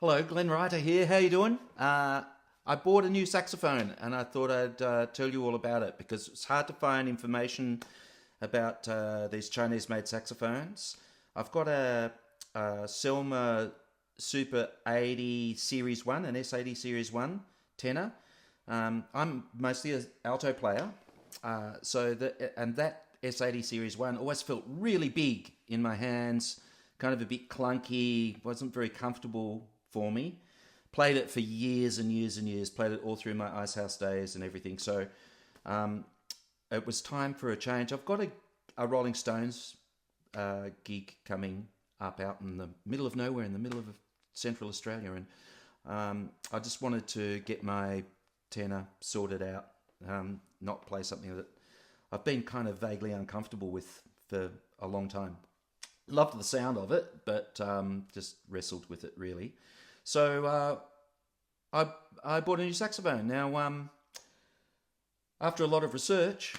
Hello, Glenn Ryder here. How you doing? I bought a new saxophone and I thought I'd tell you all about it because it's hard to find information about these Chinese-made saxophones. I've got a Selma Super 80 Series 1, an S80 Series 1 tenor. I'm mostly an alto player, and that S80 Series 1 always felt really big in my hands, kind of a bit clunky, wasn't very comfortable for me. Played it for years and years and years, played it all through my Ice House days and everything. So it was time for a change. I've got a Rolling Stones gig coming up out in the middle of nowhere, in the middle of Central Australia. And I just wanted to get my tenor sorted out, not play something that I've been kind of vaguely uncomfortable with for a long time. Loved the sound of it, but just wrestled with it really. So I bought a new saxophone. Now, after a lot of research,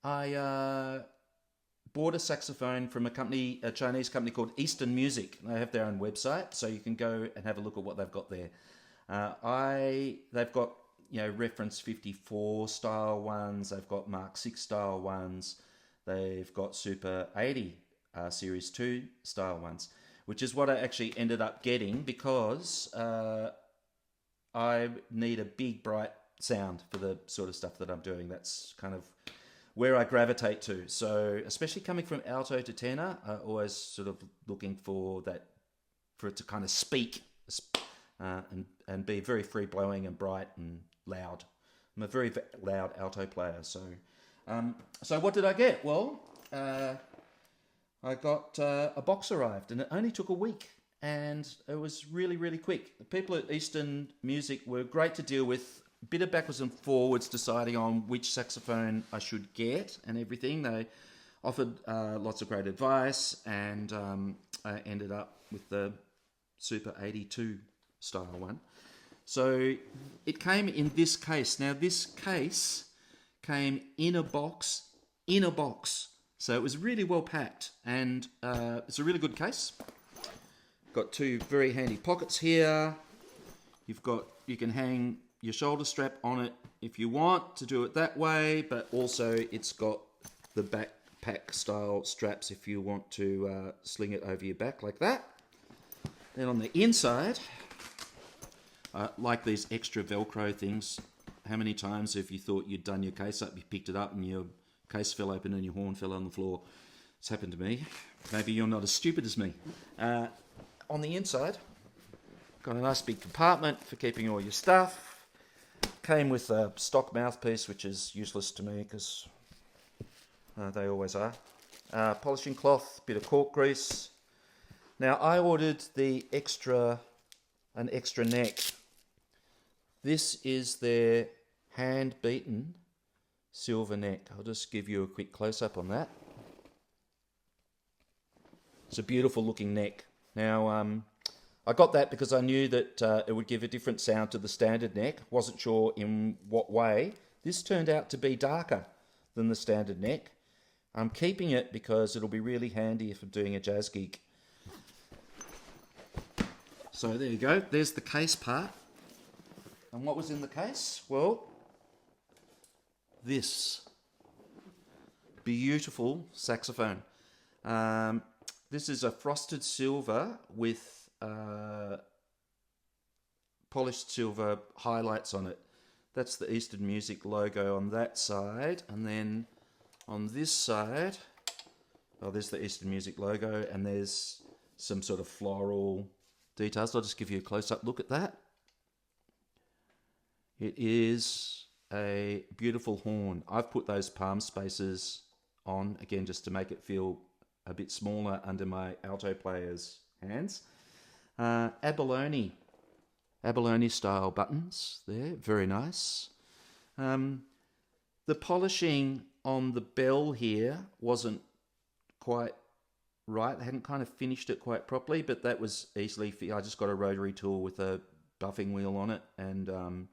I bought a saxophone from a Chinese company called Eastern Music. They have their own website, so you can go and have a look at what they've got there. They've got reference 54 style ones. They've got Mark 6 style ones. They've got Super 80 Series 2 style ones, which is what I actually ended up getting because I need a big, bright sound for the sort of stuff that I'm doing. That's kind of where I gravitate to. So especially coming from alto to tenor, I always sort of looking for it to kind of speak and be very free-blowing and bright and loud. I'm a very loud alto player. So what did I get? Well, I got a box arrived, and it only took a week, and it was really, really quick. The people at Eastern Music were great to deal with. A bit of backwards and forwards deciding on which saxophone I should get and everything. They offered lots of great advice, and I ended up with the Super 82 style one. So it came in this case. Now this case came in a box. So it was really well packed, and it's a really good case. Got two very handy pockets here. You can hang your shoulder strap on it if you want to do it that way, but also it's got the backpack style straps if you want to sling it over your back like that. Then on the inside, like these extra Velcro things, how many times have you thought you'd done your case up, you picked it up and your case fell open and your horn fell on the floor? It's happened to me. Maybe you're not as stupid as me. On the inside, got a nice big compartment for keeping all your stuff. Came with a stock mouthpiece, which is useless to me because they always are. Polishing cloth, bit of cork grease. Now I ordered an extra neck. This is their hand beaten silver neck. I'll just give you a quick close-up on that. It's a beautiful looking neck. Now, I got that because I knew that it would give a different sound to the standard neck. Wasn't sure in what way. This turned out to be darker than the standard neck. I'm keeping it because it'll be really handy if I'm doing a jazz gig. So there you go. There's the case part. And what was in the case? Well, this beautiful saxophone. This is a frosted silver with polished silver highlights on it. That's the Eastern Music logo on that side, and then on this side, there's the Eastern Music logo, and there's some sort of floral details. I'll just give you a close-up look at that. It is a beautiful horn. I've put those palm spaces on, again, just to make it feel a bit smaller under my alto player's hands. Abalone style buttons there, very nice. The polishing on the bell here wasn't quite right. I hadn't kind of finished it quite properly, but that was easily, I just got a rotary tool with a buffing wheel on it and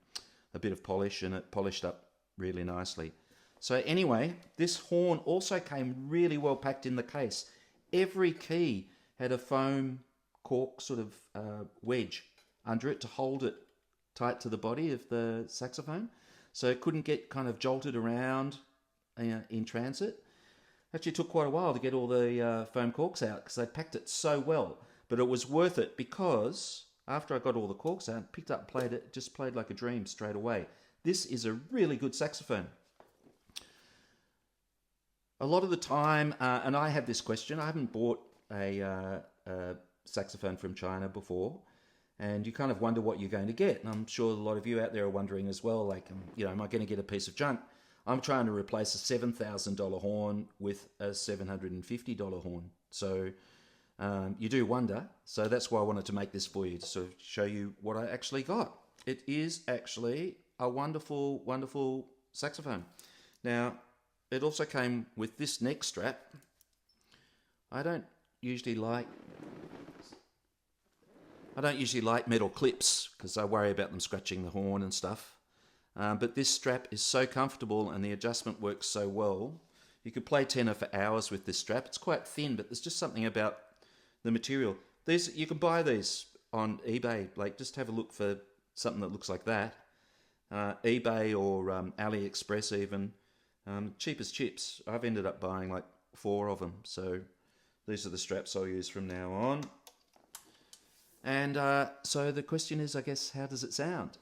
a bit of polish, and it polished up really nicely. So anyway, this horn also came really well packed in the case. Every key had a foam cork sort of wedge under it to hold it tight to the body of the saxophone, so it couldn't get kind of jolted around in transit. Actually took quite a while to get all the foam corks out because they packed it so well, but it was worth it because after I got all the corks out, picked up and played it, just played like a dream straight away. This is a really good saxophone. A lot of the time, and I have this question, I haven't bought a saxophone from China before, and you kind of wonder what you're going to get. And I'm sure a lot of you out there are wondering as well, like, am I going to get a piece of junk? I'm trying to replace a $7,000 horn with a $750 horn. So you do wonder. So that's why I wanted to make this for you, to sort of show you what I actually got. It is actually a wonderful, wonderful saxophone. Now, it also came with this neck strap. I don't usually like metal clips because I worry about them scratching the horn and stuff. But this strap is so comfortable and the adjustment works so well. You could play tenor for hours with this strap. It's quite thin, but there's just something about the material. You can buy these on eBay. Like, just have a look for something that looks like that. eBay or AliExpress even. Cheap as chips. I've ended up buying like 4 of them. So these are the straps I'll use from now on. And so the question is, I guess, how does it sound?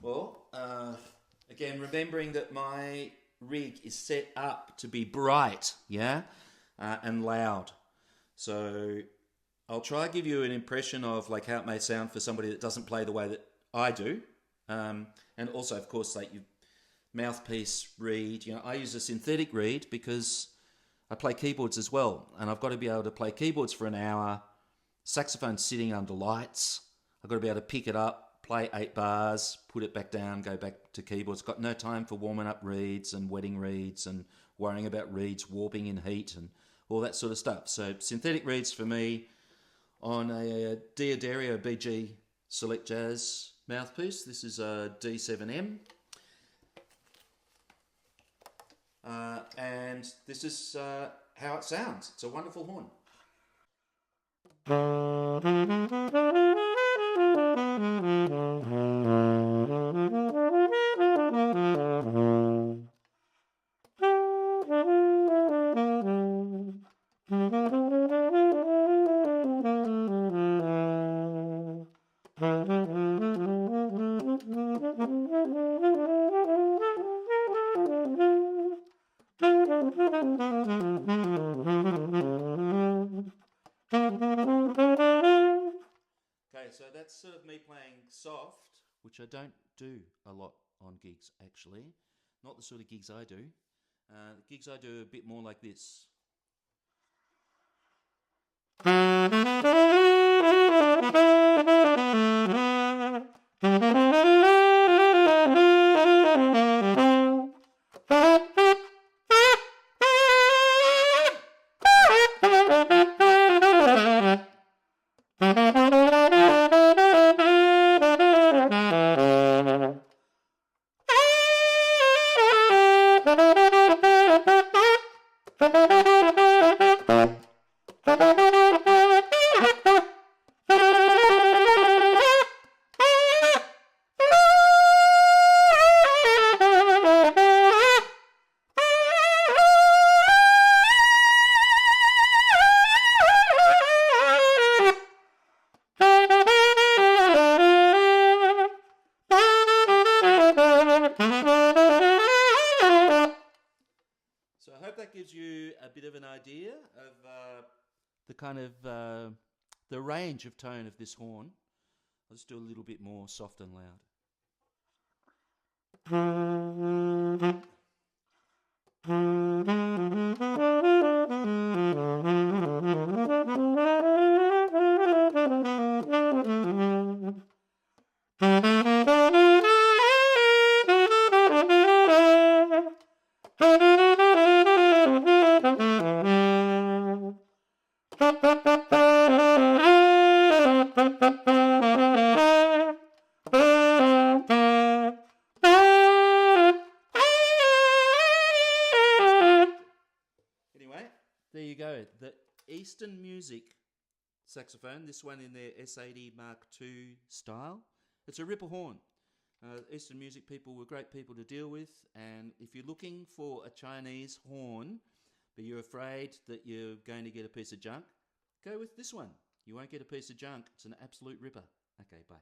Well, again, remembering that my rig is set up to be bright, and loud. So I'll try to give you an impression of like how it may sound for somebody that doesn't play the way that I do. And also, of course, like your mouthpiece reed. I use a synthetic reed because I play keyboards as well, and I've got to be able to play keyboards for an hour. Saxophone sitting under lights. I've got to be able to pick it up, play 8 bars, put it back down, go back to keyboards. Got no time for warming up reeds and wetting reeds and worrying about reeds warping in heat and all that sort of stuff. So synthetic reeds for me on a D'Addario BG Select Jazz mouthpiece. This is a D7M. And this is how it sounds. It's a wonderful horn. Okay, so that's sort of me playing soft, which I don't do a lot on gigs actually. Not the sort of gigs I do. The gigs I do are a bit more like this. So I hope that gives you a bit of an idea of the kind of the range of tone of this horn. I'll just do a little bit more soft and loud. Eastern Music saxophone, this one in their S80 Mark II style. It's a ripper horn. Eastern Music people were great people to deal with, and if you're looking for a Chinese horn, but you're afraid that you're going to get a piece of junk, go with this one. You won't get a piece of junk. It's an absolute ripper. Okay, bye.